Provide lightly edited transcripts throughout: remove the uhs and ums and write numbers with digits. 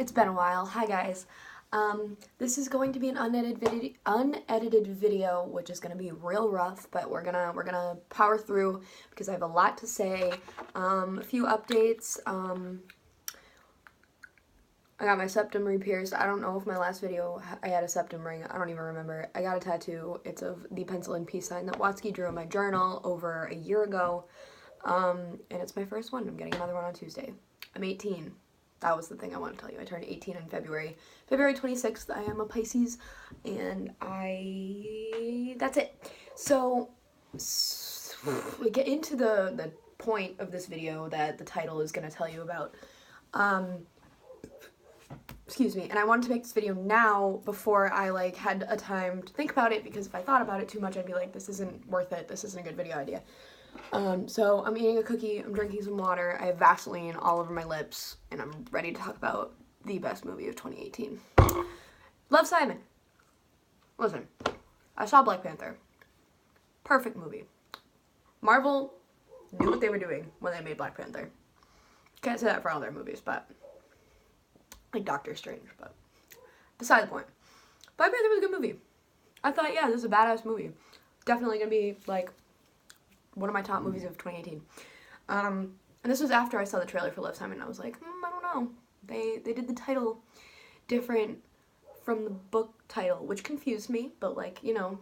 It's been a while. Hi guys. This is going to be an unedited video, which is gonna be real rough, but we're gonna power through because I have a lot to say. A few updates. I got my septum re-pierced. I don't know if my last video I had a septum ring. I don't even remember. I got a tattoo. It's of the pencil and peace sign that Watsky drew in my journal over a year ago. And it's my first one. I'm getting another one on Tuesday. I'm 18. That was the thing I want to tell you. I turned 18 in February. February 26th, I am a Pisces, and that's it. So, we get into the point of this video that the title is going to tell you about. Excuse me, and I wanted to make this video now before I had a time to think about it, because if I thought about it too much, I'd be like, this isn't worth it, this isn't a good video idea. So I'm eating a cookie, I'm drinking some water, I have Vaseline all over my lips, and I'm ready to talk about the best movie of 2018. Love, Simon. Listen, I saw Black Panther. Perfect movie. Marvel knew what they were doing when they made Black Panther. Can't say that for all their movies, but like Doctor Strange, but beside the point. Black Panther was a good movie. I thought, yeah, this is a badass movie. Definitely gonna be like one of my top movies of 2018. And this was after I saw the trailer for Love, Simon, and I was like, I don't know. They did the title different from the book title, which confused me, but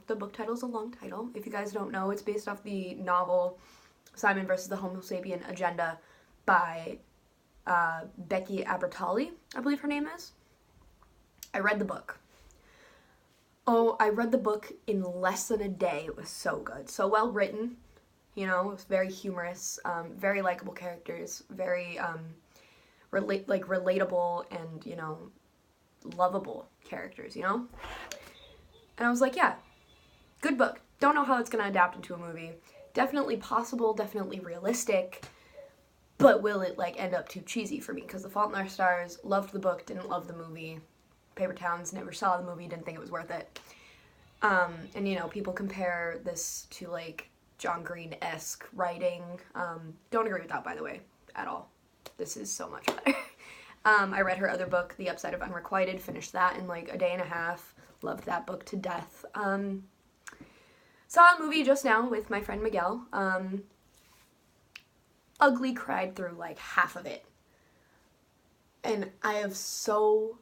the book title's a long title. If you guys don't know, it's based off the novel Simon versus the Homo Sapien Agenda by Becky Albertalli, I believe her name is. I read the book. Oh, I read the book in less than a day. It was so good. So well written. You know, it was very humorous, very likable characters, very relatable and, lovable characters, And I was like, yeah, good book. Don't know how it's going to adapt into a movie. Definitely possible, definitely realistic, but will it end up too cheesy for me? Because The Fault in Our Stars, loved the book, didn't love the movie. Paper Towns, never saw the movie, didn't think it was worth it. And people compare this to John Green-esque writing. Don't agree with that, by the way, at all. This is so much better. I read her other book, The Upside of Unrequited, finished that in a day and a half. Loved that book to death. Saw a movie just now with my friend Miguel. Ugly cried through half of it. And I have so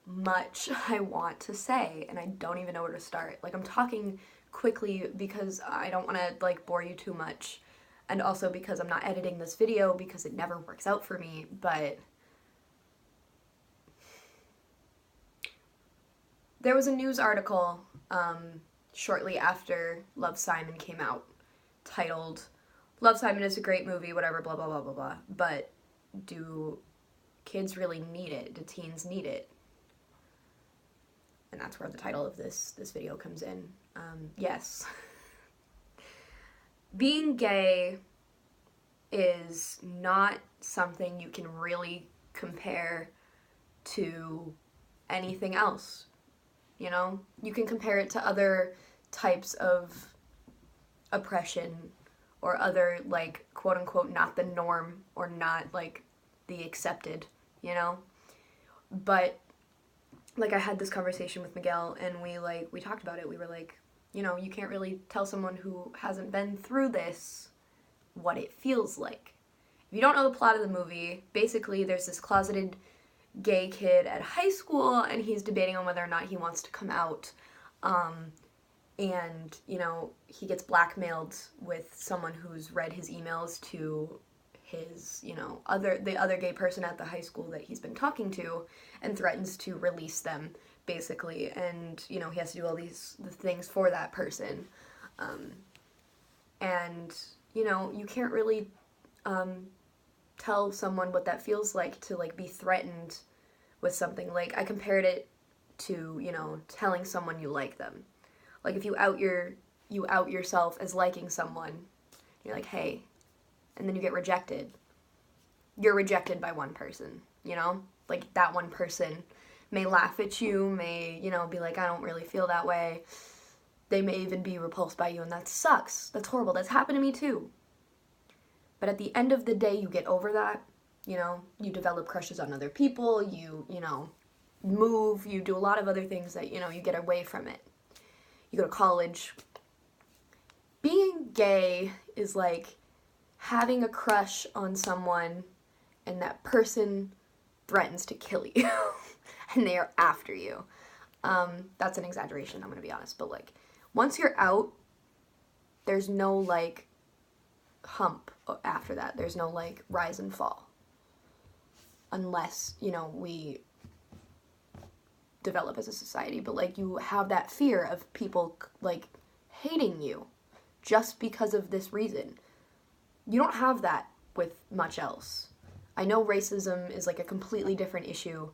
much I want to say, and I don't even know where to start. I'm talking quickly because I don't want to bore you too much, and also because I'm not editing this video because it never works out for me, but there was a news article shortly after Love, Simon came out titled, Love, Simon is a great movie, whatever, blah, blah, blah, blah, blah, but do kids really need it? Do teens need it? And that's where the title of this video comes in. Yes. Being gay is not something you can really compare to anything else. You can compare it to other types of oppression or other, quote-unquote, not the norm or not, the accepted, But I had this conversation with Miguel, and we talked about it. We were you can't really tell someone who hasn't been through this what it feels like. If you don't know the plot of the movie, basically there's this closeted gay kid at high school, and he's debating on whether or not he wants to come out. And, he gets blackmailed with someone who's read his emails to his, the other gay person at the high school that he's been talking to, and threatens to release them, basically, and, he has to do all the things for that person, and, you can't really, tell someone what that feels like to, be threatened with something. I compared it to, telling someone you like them. If you out yourself as liking someone, you're like, hey, and then you get rejected. You're rejected by one person, that one person may laugh at you, may, be like, I don't really feel that way. They may even be repulsed by you, and that sucks. That's horrible. That's happened to me too. But at the end of the day, you get over that, You know, you develop crushes on other people, you know, move, you do a lot of other things that, you know, you get away from it. You go to college. Being gay is like having a crush on someone and that person threatens to kill you and they are after you. That's an exaggeration, I'm gonna be honest, but like once you're out, there's no like hump after that. There's no like rise and fall. Unless, you know, we develop as a society, but like you have that fear of people like hating you just because of this reason. You don't have that with much else. I know racism is like a completely different issue.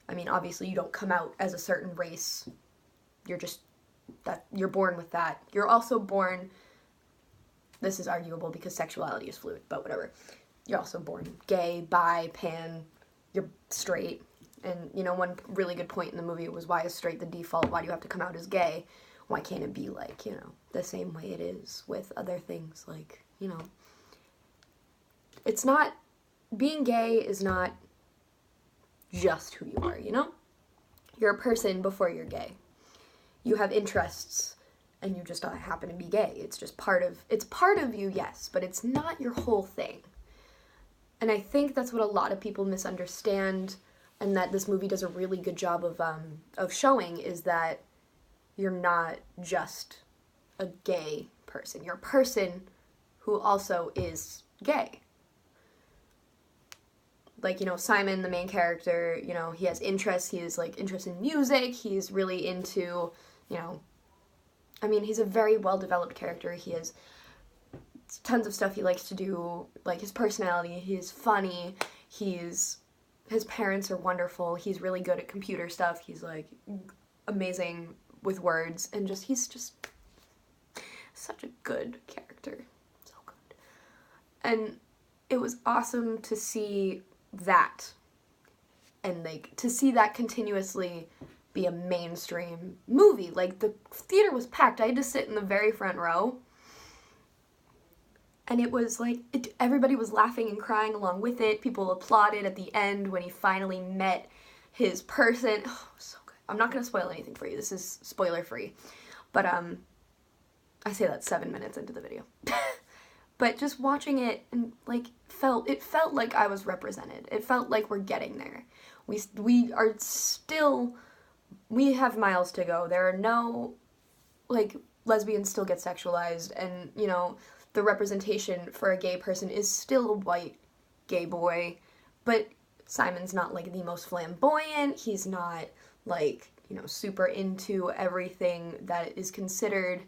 I mean, obviously you don't come out as a certain race. You're just you're born with that. You're also born, this is arguable because sexuality is fluid, but whatever. You're also born gay, bi, pan, you're straight. And, you know, one really good point in the movie was, why is straight the default? Why do you have to come out as gay? Why can't it be like, you know, the same way it is with other things? Like, you know, it's not, being gay is not just who you are, you know? You're a person before you're gay. You have interests, and you just happen to be gay. It's just it's part of you, yes, but it's not your whole thing. And I think that's what a lot of people misunderstand, and that this movie does a really good job of showing, is that you're not just a gay person. You're a person who also is gay. Like, you know, Simon, the main character, you know, he has interests. He has, like, interest in music. He's really into, you know, I mean, he's a very well-developed character. He has tons of stuff he likes to do, like his personality. He's funny. His parents are wonderful. He's really good at computer stuff. He's like amazing with words, and he's just such a good character. So good. And it was awesome to see that, and like to see that continuously be a mainstream movie. Like, the theater was packed. I had to sit in the very front row. And it was like, everybody was laughing and crying along with it. People applauded at the end when he finally met his person. Oh, so good. I'm not going to spoil anything for you. This is spoiler free. But I say that 7 minutes into the video. But just watching it, and like it felt like I was represented. It felt like we're getting there. We are still, we have miles to go. There are no, like, lesbians still get sexualized, and, you know, the representation for a gay person is still a white gay boy, but Simon's not, like, the most flamboyant. He's not, like, you know, super into everything that is considered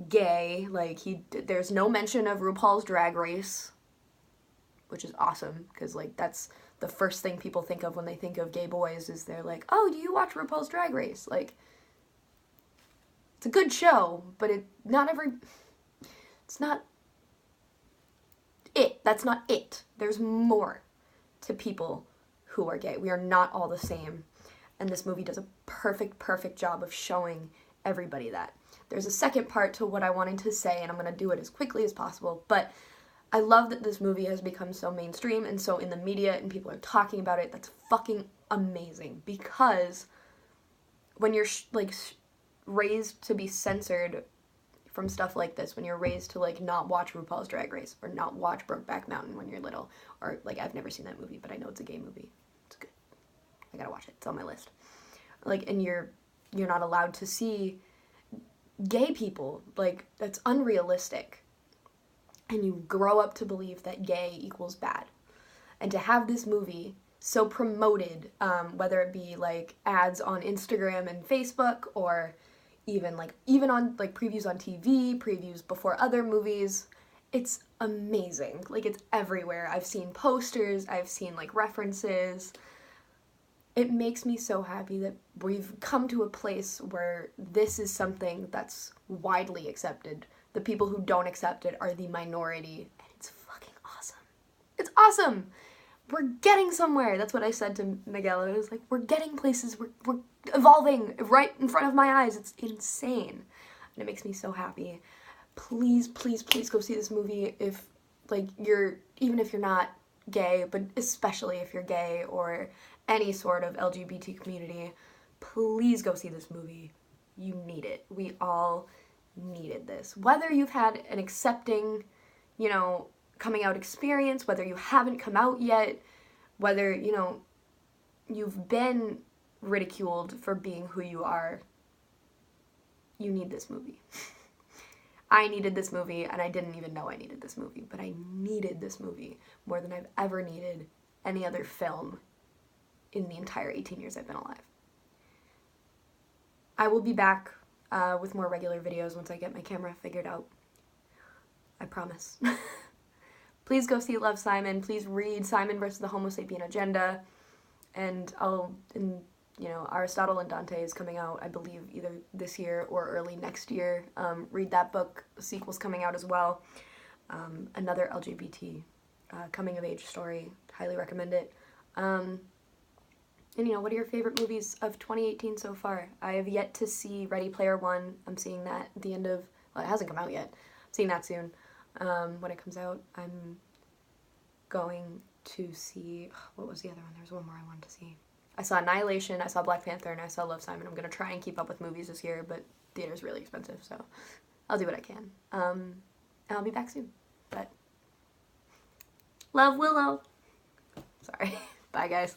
gay. Like, there's no mention of RuPaul's Drag Race, which is awesome, because, like, that's the first thing people think of when they think of gay boys, is they're like, oh, do you watch RuPaul's Drag Race? Like, it's a good show, but it's not it. That's not it. There's more to people who are gay. We are not all the same. And this movie does a perfect job of showing everybody that. There's a second part to what I wanted to say, and I'm going to do it as quickly as possible, but I love that this movie has become so mainstream and so in the media, and people are talking about it. That's fucking amazing, because when you're raised to be censored from stuff like this, when you're raised to like not watch RuPaul's Drag Race or not watch Brokeback Mountain when you're little, or like, I've never seen that movie, but I know it's a gay movie. It's good. I gotta watch it. It's on my list. Like, and you're not allowed to see gay people. Like, that's unrealistic. And you grow up to believe that gay equals bad. And to have this movie so promoted, whether it be like ads on Instagram and Facebook, or even on like previews on TV, previews before other movies, it's amazing. Like, it's everywhere. I've seen posters, I've seen like references. It makes me so happy that we've come to a place where this is something that's widely accepted. The people who don't accept it are the minority, and it's fucking awesome. It's awesome! We're getting somewhere. That's what I said to Miguel. It was like, we're getting places. We're evolving right in front of my eyes. It's insane. And it makes me so happy. Please, please, please go see this movie if, like, even if you're not gay, but especially if you're gay or any sort of LGBT community, please go see this movie. You need it. We all needed this. Whether you've had an accepting, you know, coming out experience, whether you haven't come out yet, whether, you know, you've been ridiculed for being who you are, you need this movie. I needed this movie, and I didn't even know I needed this movie, but I needed this movie more than I've ever needed any other film in the entire 18 years I've been alive. I will be back with more regular videos once I get my camera figured out. I promise. Please go see Love, Simon. Please read Simon versus the Homo Sapien Agenda. And you know, Aristotle and Dante is coming out, I believe, either this year or early next year. Read that book. The sequel's coming out as well. Another LGBT coming-of-age story. Highly recommend it. And, you know, what are your favorite movies of 2018 so far? I have yet to see Ready Player One. I'm seeing that at the end of... Well, it hasn't come out yet. I'm seeing that soon. When it comes out, I'm going to see... What was the other one? There's one more I wanted to see. I saw Annihilation, I saw Black Panther, and I saw Love, Simon. I'm going to try and keep up with movies this year, but theater's really expensive, so I'll do what I can. And I'll be back soon. But love, Willow. Sorry. Bye, guys.